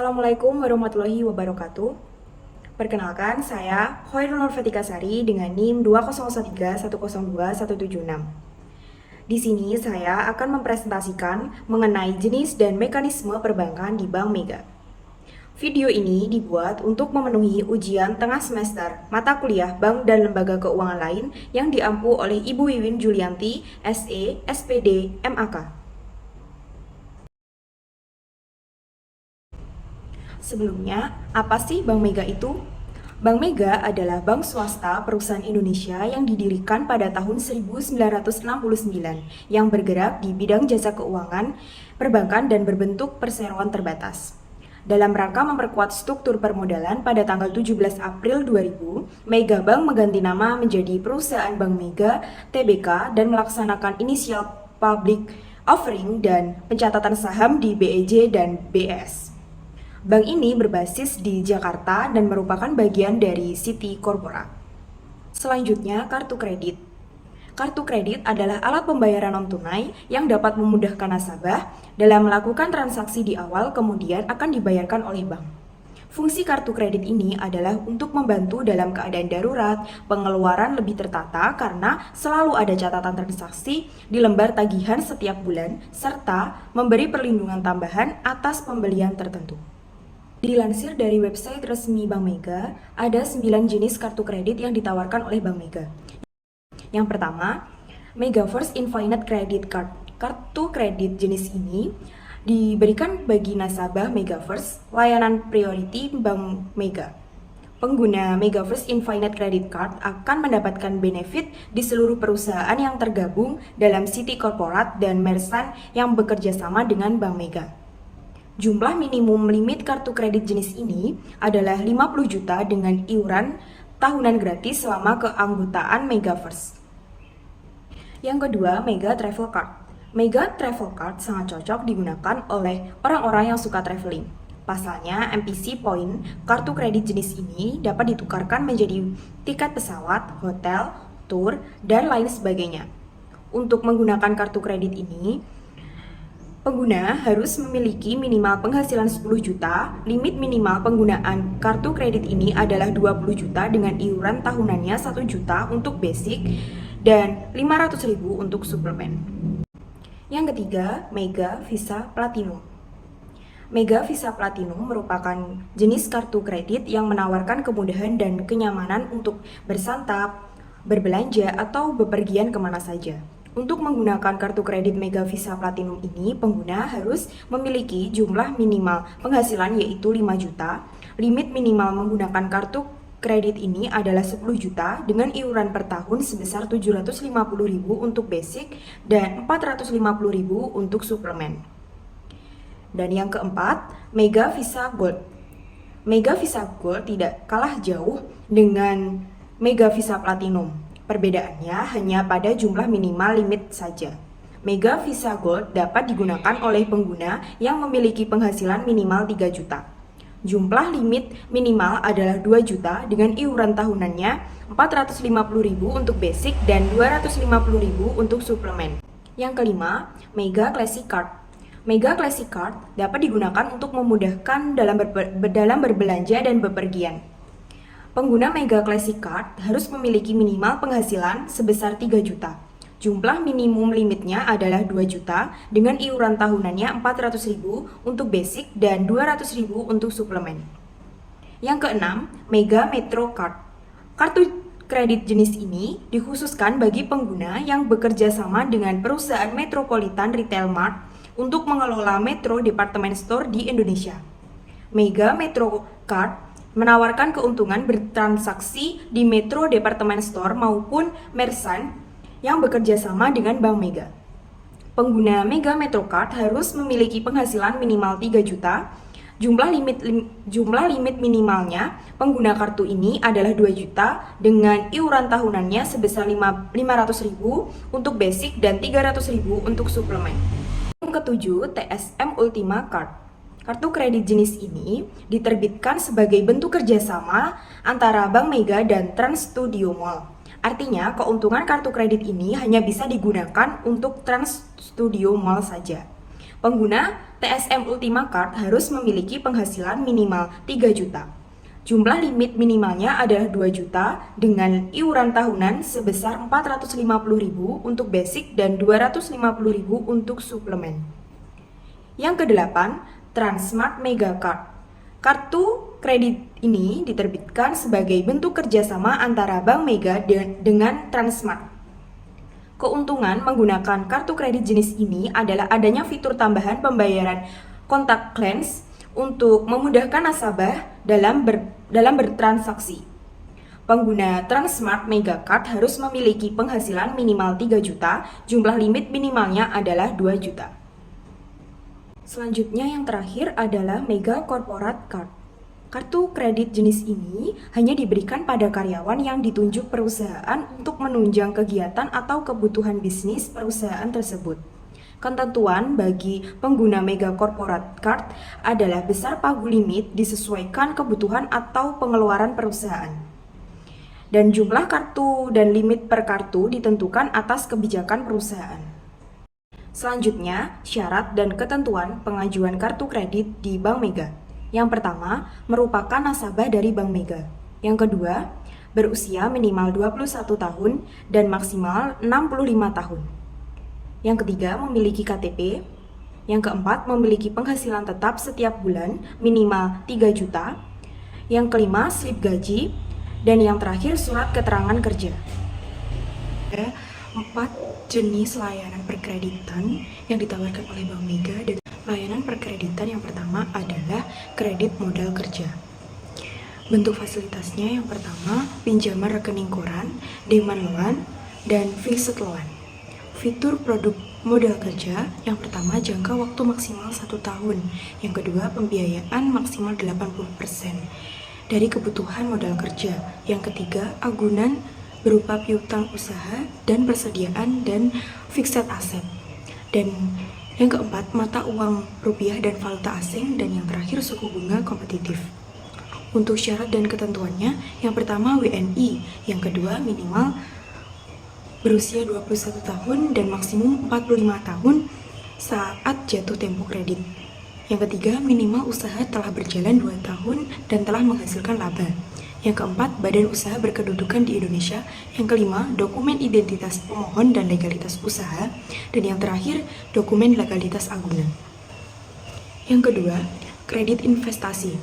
Assalamualaikum warahmatullahi wabarakatuh. Perkenalkan, saya Khoirul Nurfatika Sari dengan NIM 20013102176. Di sini saya akan mempresentasikan mengenai jenis dan mekanisme perbankan di Bank Mega. Video ini dibuat untuk memenuhi ujian tengah semester mata kuliah Bank dan Lembaga Keuangan lain yang diampu oleh Ibu Wiwin Julianti, SE, SPD, MAK. Sebelumnya, apa sih Bank Mega itu? Bank Mega adalah bank swasta perusahaan Indonesia yang didirikan pada tahun 1969 yang bergerak di bidang jasa keuangan, perbankan, dan berbentuk perseroan terbatas. Dalam rangka memperkuat struktur permodalan pada tanggal 17 April 2000, Mega Bank mengganti nama menjadi Perusahaan Bank Mega Tbk dan melaksanakan initial public offering dan pencatatan saham di BEJ dan BES. Bank ini berbasis di Jakarta dan merupakan bagian dari Citi Corpora. Selanjutnya, kartu kredit. Kartu kredit adalah alat pembayaran non-tunai yang dapat memudahkan nasabah dalam melakukan transaksi di awal kemudian akan dibayarkan oleh bank. Fungsi kartu kredit ini adalah untuk membantu dalam keadaan darurat, pengeluaran lebih tertata karena selalu ada catatan transaksi di lembar tagihan setiap bulan, serta memberi perlindungan tambahan atas pembelian tertentu. Dilansir dari website resmi Bank Mega, ada 9 jenis kartu kredit yang ditawarkan oleh Bank Mega. Yang pertama, Mega First Infinite Credit Card. Kartu kredit jenis ini diberikan bagi nasabah Mega First, layanan priority Bank Mega. Pengguna Mega First Infinite Credit Card akan mendapatkan benefit di seluruh perusahaan yang tergabung dalam Citi Corporate dan Merchant yang bekerja sama dengan Bank Mega. Jumlah minimum limit kartu kredit jenis ini adalah 50 juta dengan iuran tahunan gratis selama keanggotaan Mega First. Yang kedua, Mega Travel Card. Mega Travel Card sangat cocok digunakan oleh orang-orang yang suka traveling. Pasalnya, MPC Point, kartu kredit jenis ini dapat ditukarkan menjadi tiket pesawat, hotel, tour, dan lain sebagainya. Untuk menggunakan kartu kredit ini, pengguna harus memiliki minimal penghasilan 10 juta, limit minimal penggunaan kartu kredit ini adalah 20 juta dengan iuran tahunannya 1 juta untuk basic dan 500.000 untuk suplemen. Yang ketiga, Mega Visa Platinum. Mega Visa Platinum merupakan jenis kartu kredit yang menawarkan kemudahan dan kenyamanan untuk bersantap, berbelanja, atau bepergian kemana saja. Untuk menggunakan kartu kredit Mega Visa Platinum ini, pengguna harus memiliki jumlah minimal penghasilan yaitu 5 juta. Limit minimal menggunakan kartu kredit ini adalah 10 juta dengan iuran per tahun sebesar 750.000 untuk basic dan 450.000 untuk suplemen. Dan yang keempat, Mega Visa Gold. Mega Visa Gold tidak kalah jauh dengan Mega Visa Platinum. Perbedaannya hanya pada jumlah minimal limit saja. Mega Visa Gold dapat digunakan oleh pengguna yang memiliki penghasilan minimal 3 juta. Jumlah limit minimal adalah 2 juta dengan iuran tahunannya 450.000 untuk basic dan 250.000 untuk suplemen. Yang kelima, Mega Classic Card. Mega Classic Card dapat digunakan untuk memudahkan dalam berbelanja dan bepergian. Pengguna Mega Classic Card harus memiliki minimal penghasilan sebesar 3 juta. Jumlah minimum limitnya adalah 2 juta dengan iuran tahunannya 400.000 untuk basic dan 200.000 untuk suplemen. Yang keenam, Mega Metro Card. Kartu kredit jenis ini dikhususkan bagi pengguna yang bekerja sama dengan perusahaan Metropolitan Retail Mart untuk mengelola Metro Department Store di Indonesia. Mega Metro Card menawarkan keuntungan bertransaksi di Metro Department Store maupun Merchant yang bekerja sama dengan Bank Mega. Pengguna Mega Metro Card harus memiliki penghasilan minimal 3 juta. Jumlah limit minimalnya pengguna kartu ini adalah 2 juta dengan iuran tahunannya sebesar 500.000 untuk basic dan 300.000 untuk suplemen. Yang ketujuh, TSM Ultima Card. Kartu kredit jenis ini diterbitkan sebagai bentuk kerjasama antara Bank Mega dan Trans Studio Mall. Artinya, keuntungan kartu kredit ini hanya bisa digunakan untuk Trans Studio Mall saja. Pengguna TSM Ultima Card harus memiliki penghasilan minimal 3 juta. Jumlah limit minimalnya adalah 2 juta dengan iuran tahunan sebesar 450.000 untuk basic dan 250.000 untuk suplemen. Yang kedelapan, Transmart Mega Card. Kartu kredit ini diterbitkan sebagai bentuk kerjasama antara Bank Mega dengan Transmart. Keuntungan menggunakan kartu kredit jenis ini adalah adanya fitur tambahan pembayaran contactless untuk memudahkan nasabah dalam bertransaksi. Pengguna Transmart Mega Card harus memiliki penghasilan minimal 3 juta, jumlah limit minimalnya adalah 2 juta. Selanjutnya yang terakhir adalah Mega Corporate Card. Kartu kredit jenis ini hanya diberikan pada karyawan yang ditunjuk perusahaan untuk menunjang kegiatan atau kebutuhan bisnis perusahaan tersebut. Ketentuan bagi pengguna Mega Corporate Card adalah besar pagu limit disesuaikan kebutuhan atau pengeluaran perusahaan. Dan jumlah kartu dan limit per kartu ditentukan atas kebijakan perusahaan. Selanjutnya, syarat dan ketentuan pengajuan kartu kredit di Bank Mega. Yang pertama, merupakan nasabah dari Bank Mega. Yang kedua, berusia minimal 21 tahun dan maksimal 65 tahun. Yang ketiga, memiliki KTP. Yang keempat, memiliki penghasilan tetap setiap bulan minimal 3 juta. Yang kelima, slip gaji. Dan yang terakhir, surat keterangan kerja. Ada 4 jenis layanan perkreditan yang ditawarkan oleh Bank Mega. Dan layanan perkreditan yang pertama adalah kredit modal kerja. Bentuk fasilitasnya yang pertama, pinjaman rekening koran, demand loan, dan fixed loan. Fitur produk modal kerja yang pertama, jangka waktu maksimal 1 tahun. Yang kedua, pembiayaan maksimal 80% dari kebutuhan modal kerja. Yang ketiga, agunan berupa piutang usaha dan persediaan dan fixed asset. Dan yang keempat, mata uang rupiah dan valuta asing. Dan yang terakhir, suku bunga kompetitif. Untuk syarat dan ketentuannya, yang pertama WNI, yang kedua minimal berusia 21 tahun dan maksimum 45 tahun saat jatuh tempo kredit. Yang ketiga, minimal usaha telah berjalan 2 tahun dan telah menghasilkan laba. Yang keempat, badan usaha berkedudukan di Indonesia. Yang kelima, dokumen identitas pemohon dan legalitas usaha. Dan yang terakhir, dokumen legalitas agunan. Yang kedua, kredit investasi.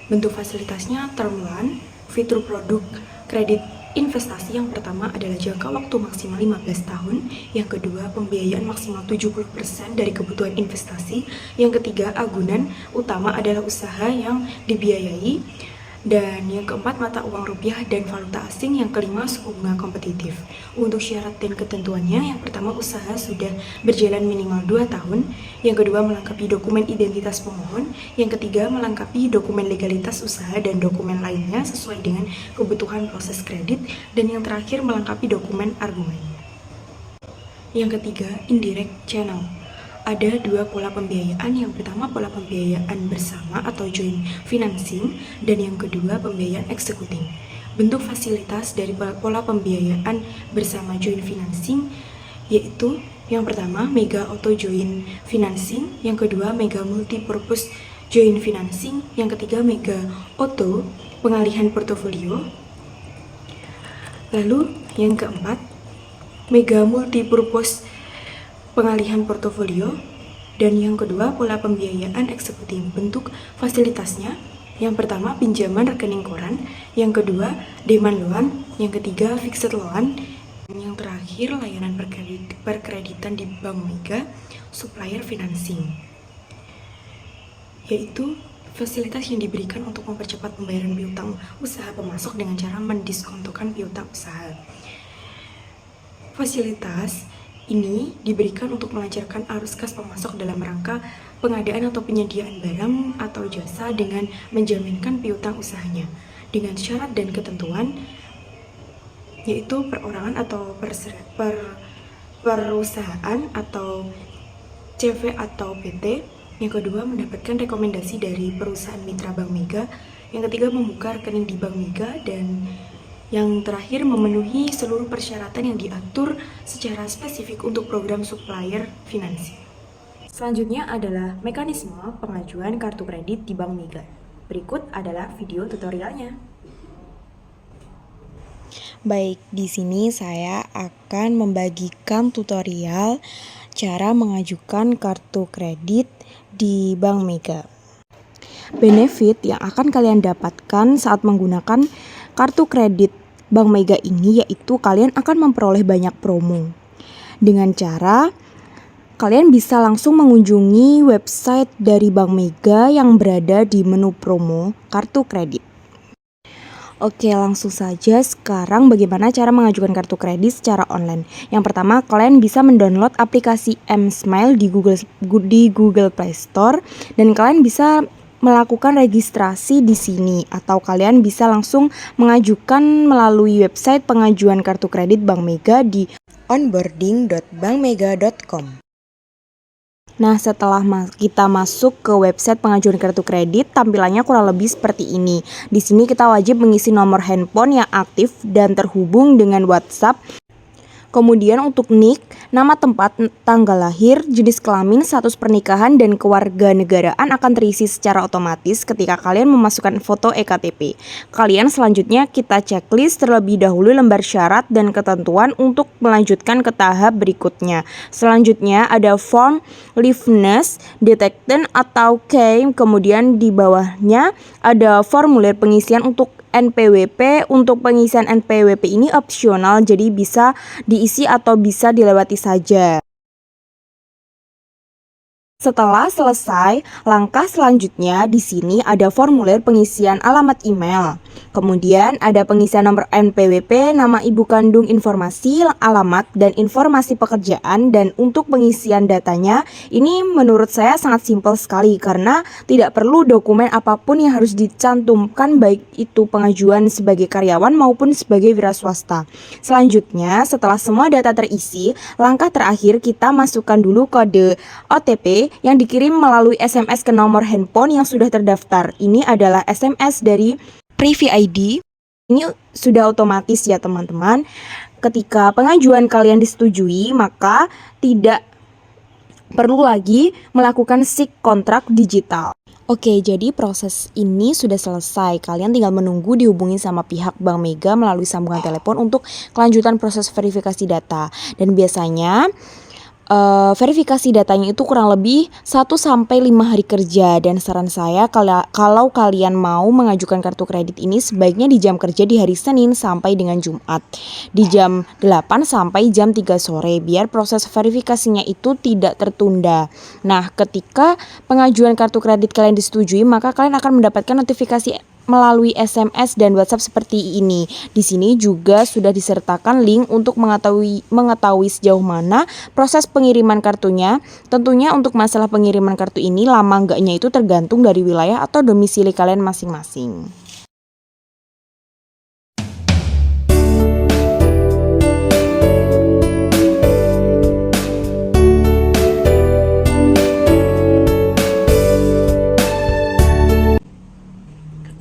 Bentuk fasilitasnya term loan. Fitur produk kredit investasi yang pertama adalah jangka waktu maksimal 15 tahun. Yang kedua, pembiayaan maksimal 70% dari kebutuhan investasi. Yang ketiga, agunan utama adalah usaha yang dibiayai. Dan yang keempat, mata uang rupiah dan valuta asing. Yang kelima, suku bunga kompetitif. Untuk syarat dan ketentuannya, yang pertama, usaha sudah berjalan minimal 2 tahun. Yang kedua, melengkapi dokumen identitas pemohon. Yang ketiga, melengkapi dokumen legalitas usaha dan dokumen lainnya sesuai dengan kebutuhan proses kredit. Dan yang terakhir, melengkapi dokumen argumen. Yang ketiga, indirect channel. Ada 2 pola pembiayaan. Yang pertama, pola pembiayaan bersama atau joint financing, dan yang kedua, pembiayaan executing. Bentuk fasilitas dari pola pembiayaan bersama joint financing yaitu yang pertama, Mega Auto Joint Financing, yang kedua, Mega Multipurpose Joint Financing, yang ketiga, Mega Auto Pengalihan Portofolio. Lalu yang keempat, Mega Multipurpose Pengalihan Portofolio. Dan yang kedua, pola pembiayaan eksekutif. Bentuk fasilitasnya, yang pertama, pinjaman rekening koran, yang kedua, demand loan, yang ketiga, fixed loan, yang terakhir, layanan perkreditan di Bank Mega, supplier financing, yaitu fasilitas yang diberikan untuk mempercepat pembayaran piutang usaha pemasok dengan cara mendiskontokan piutang usaha. Fasilitas ini diberikan untuk melancarkan arus kas pemasok dalam rangka pengadaan atau penyediaan barang atau jasa dengan menjaminkan piutang usahanya dengan syarat dan ketentuan, yaitu perorangan atau perusahaan atau CV atau PT. Yang kedua, mendapatkan rekomendasi dari perusahaan mitra Bank Mega. Yang ketiga, membuka rekening di Bank Mega. Dan yang terakhir, memenuhi seluruh persyaratan yang diatur secara spesifik untuk program supplier financing. Selanjutnya adalah mekanisme pengajuan kartu kredit di Bank Mega. Berikut adalah video tutorialnya. Baik, di sini saya akan membagikan tutorial cara mengajukan kartu kredit di Bank Mega. Benefit yang akan kalian dapatkan saat menggunakan kartu kredit Bank Mega ini yaitu kalian akan memperoleh banyak promo. Dengan cara kalian bisa langsung mengunjungi website dari Bank Mega yang berada di menu promo kartu kredit. Oke, langsung saja sekarang bagaimana cara mengajukan kartu kredit secara online. Yang pertama, kalian bisa mendownload aplikasi mSmile di Google Play Store dan kalian bisa melakukan registrasi di sini atau kalian bisa langsung mengajukan melalui website pengajuan kartu kredit Bank Mega di onboarding.bankmega.com. Nah, setelah kita masuk ke website pengajuan kartu kredit, tampilannya kurang lebih seperti ini. Di sini kita wajib mengisi nomor handphone yang aktif dan terhubung dengan WhatsApp. Kemudian untuk NIK, nama tempat, tanggal lahir, jenis kelamin, status pernikahan, dan kewarganegaraan akan terisi secara otomatis ketika kalian memasukkan foto EKTP. Kalian selanjutnya kita checklist terlebih dahulu lembar syarat dan ketentuan untuk melanjutkan ke tahap berikutnya. Selanjutnya ada form liveness, detected atau claim, kemudian di bawahnya ada formulir pengisian untuk NPWP. Untuk pengisian NPWP ini opsional, jadi bisa diisi atau bisa dilewati saja. Setelah selesai, langkah selanjutnya di sini ada formulir pengisian alamat email. Kemudian ada pengisian nomor NPWP, nama ibu kandung, informasi, alamat, dan informasi pekerjaan. Dan untuk pengisian datanya, ini menurut saya sangat simpel sekali karena tidak perlu dokumen apapun yang harus dicantumkan, baik itu pengajuan sebagai karyawan maupun sebagai wira swasta. Selanjutnya, setelah semua data terisi, langkah terakhir kita masukkan dulu kode OTP yang dikirim melalui SMS ke nomor handphone yang sudah terdaftar. Ini adalah SMS dari Privy ID. Ini sudah otomatis ya teman-teman. Ketika pengajuan kalian disetujui, maka tidak perlu lagi melakukan SIK kontrak digital. Oke, jadi proses ini sudah selesai. Kalian tinggal menunggu dihubungi sama pihak Bank Mega melalui sambungan telepon untuk kelanjutan proses verifikasi data. Dan biasanya verifikasi datanya itu kurang lebih 1-5 hari kerja. Dan saran saya kalau kalian mau mengajukan kartu kredit ini sebaiknya di jam kerja di hari Senin sampai dengan Jumat di jam 8 sampai jam 3 sore biar proses verifikasinya itu tidak tertunda. Nah, ketika pengajuan kartu kredit kalian disetujui, maka kalian akan mendapatkan notifikasi melalui SMS dan WhatsApp seperti ini. Di sini juga sudah disertakan link untuk mengetahui sejauh mana proses pengiriman kartunya. Tentunya untuk masalah pengiriman kartu ini lama enggaknya itu tergantung dari wilayah atau domisili kalian masing-masing.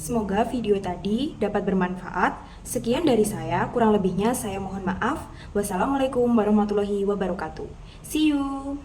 Semoga video tadi dapat bermanfaat. Sekian dari saya, kurang lebihnya saya mohon maaf. Wassalamualaikum warahmatullahi wabarakatuh. See you.